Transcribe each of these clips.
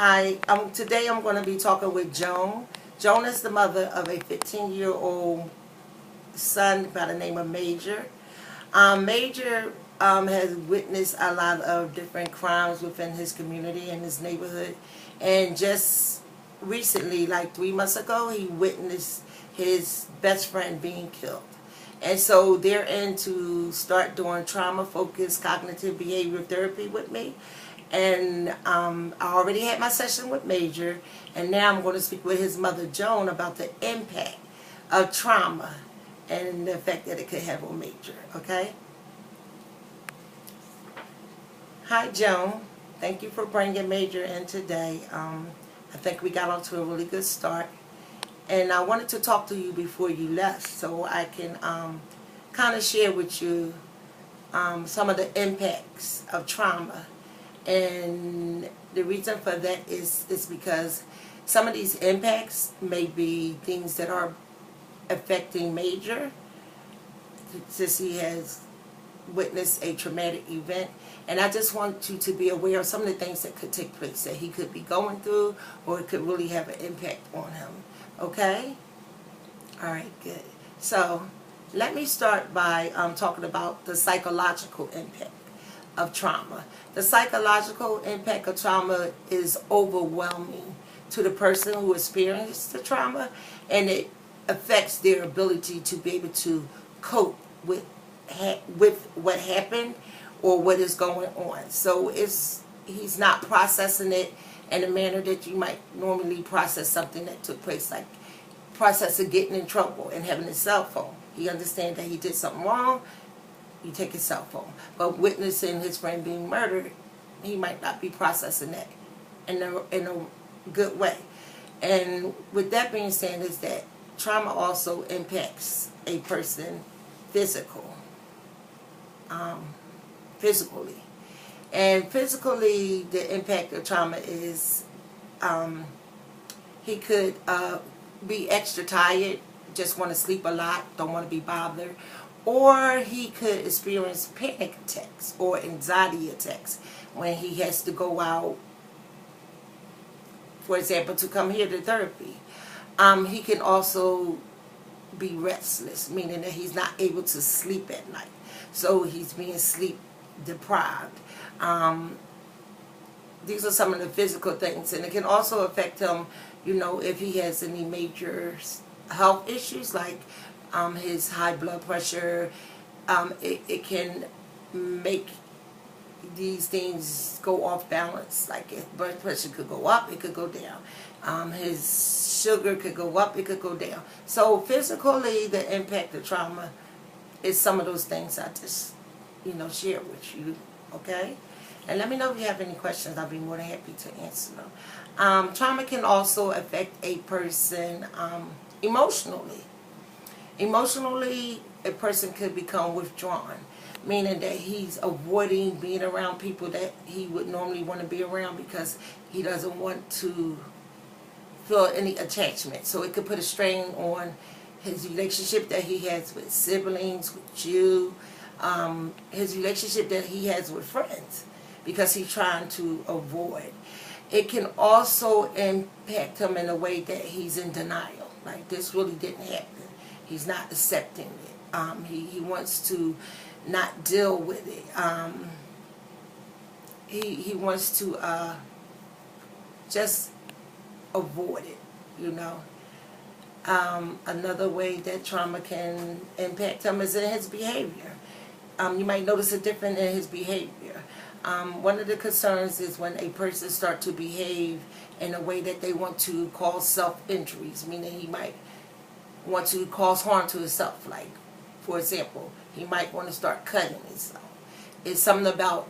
Hi, today I'm going to be talking with Joan. Joan is the mother of a 15-year-old son by the name of Major. Major has witnessed a lot of different crimes within his community and his neighborhood. And just recently, like 3 months ago, he witnessed his best friend being killed. And so they're in to start doing trauma-focused cognitive behavior therapy with me. And I already had my session with Major, and now I'm going to speak with his mother, Joan, about the impact of trauma and the effect that it could have on Major, okay? Hi, Joan. Thank you for bringing Major in today. I think we got off to a really good start. And I wanted to talk to you before you left so I can kind of share with you some of the impacts of trauma. And the reason for that is because some of these impacts may be things that are affecting Major, since he has witnessed a traumatic event. And I just want you to be aware of some of the things that could take place that he could be going through, or it could really have an impact on him. Okay? Alright, good. So, let me start by talking about the psychological impact of trauma. The psychological impact of trauma is overwhelming to the person who experienced the trauma, and it affects their ability to be able to cope with what happened or what is going on. So he's not processing it in a manner that you might normally process something that took place, like processing getting in trouble and having a cell phone. He understands that he did something wrong. You take his cell phone. But witnessing his friend being murdered, he might not be processing that in a good way. And with that being said, is that trauma also impacts a person physically. And physically, the impact of trauma is he could be extra tired, just want to sleep a lot, don't want to be bothered. Or he could experience panic attacks or anxiety attacks when he has to go out, for example, to come here to therapy. He can also be restless, meaning that he's not able to sleep at night. So he's being sleep deprived. These are some of the physical things. And it can also affect him, if he has any major health issues, like his high blood pressure. It can make these things go off balance. Like his blood pressure could go up, it could go down. His sugar could go up, it could go down. So physically, the impact of trauma is some of those things I just, share with you. Okay? And let me know if you have any questions. I'll be more than happy to answer them. Trauma can also affect a person emotionally. Emotionally, a person could become withdrawn, meaning that he's avoiding being around people that he would normally want to be around because he doesn't want to feel any attachment. So it could put a strain on his relationship that he has with siblings, with you, his relationship that he has with friends, because he's trying to avoid. It can also impact him in a way that he's in denial, like this really didn't happen. He's not accepting it. He wants to not deal with it. He wants to just avoid it, Another way that trauma can impact him is in his behavior. You might notice a difference in his behavior. One of the concerns is when a person starts to behave in a way that they want to cause self-injuries, meaning he might want to cause harm to himself. Like, for example, he might want to start cutting himself. It's something about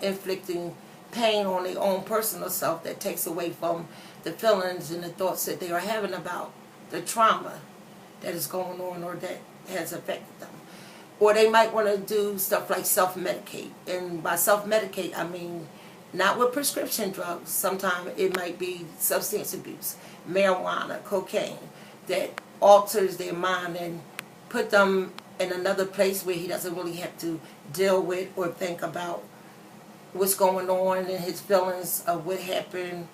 inflicting pain on their own personal self that takes away from the feelings and the thoughts that they are having about the trauma that is going on or that has affected them. Or they might want to do stuff like self-medicate. And by self-medicate, I mean not with prescription drugs. Sometimes it might be substance abuse, marijuana, cocaine, that alters their mind and put them in another place where he doesn't really have to deal with or think about what's going on and his feelings of what happened,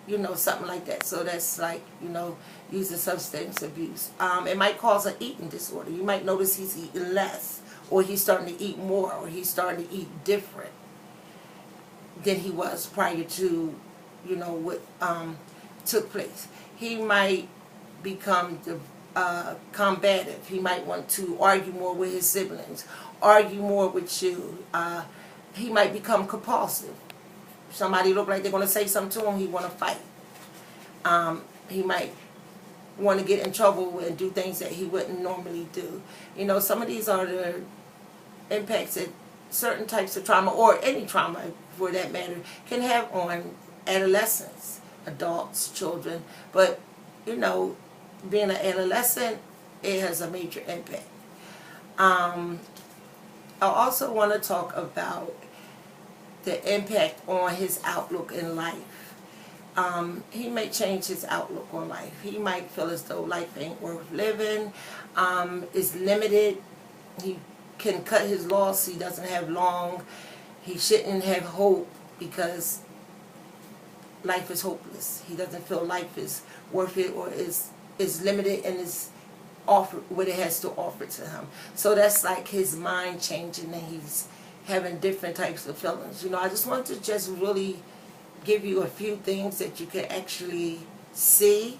you know, something like that. So that's like, you know, using substance abuse. It might cause an eating disorder. You might notice he's eating less, or he's starting to eat more, or he's starting to eat different than he was prior to, you know, what took place. He might become combative. He might want to argue more with his siblings, argue more with you. He might become compulsive. Somebody look like they're going to say something to him, he want to fight. He might want to get in trouble and do things that he wouldn't normally do. You know, some of these are the impacts that certain types of trauma, or any trauma for that matter, can have on adolescents, adults, children. But, you know, being an adolescent, it has a major impact. I also want to talk about the impact on his outlook in life. He may change his outlook on life. He might feel as though life ain't worth living, is limited. He can cut his loss. He doesn't have long. He shouldn't have hope because life is hopeless. He doesn't feel life is worth it, or is limited and is offer what it has to offer to him. So that's like his mind changing, and he's having different types of feelings. You know, I just want to just really give you a few things that you can actually see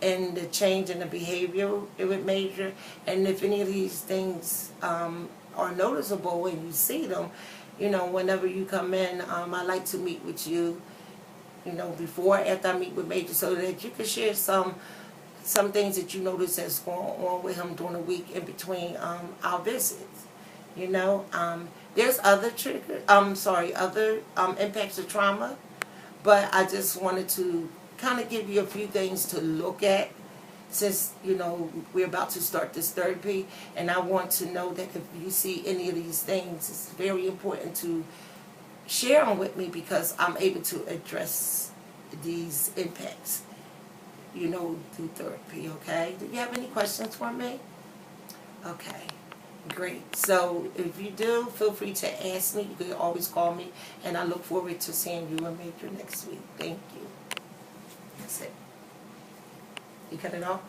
in the change in the behavior it would major. And if any of these things are noticeable when you see them, you know, whenever you come in, I like to meet with you, you know, before, after I meet with Major, so that you can share some things that you notice that's going on with him during the week in between our visits. You know, there's other other impacts of trauma, but I just wanted to kind of give you a few things to look at, since, you know, we're about to start this therapy, and I want to know that if you see any of these things, it's very important to share them with me, because I'm able to address these impacts, you know, through therapy. Okay, do you have any questions for me? Okay, great. So if you do, feel free to ask me. You can always call me, and I look forward to seeing you and Major next week. Thank you. That's it. You cut it off?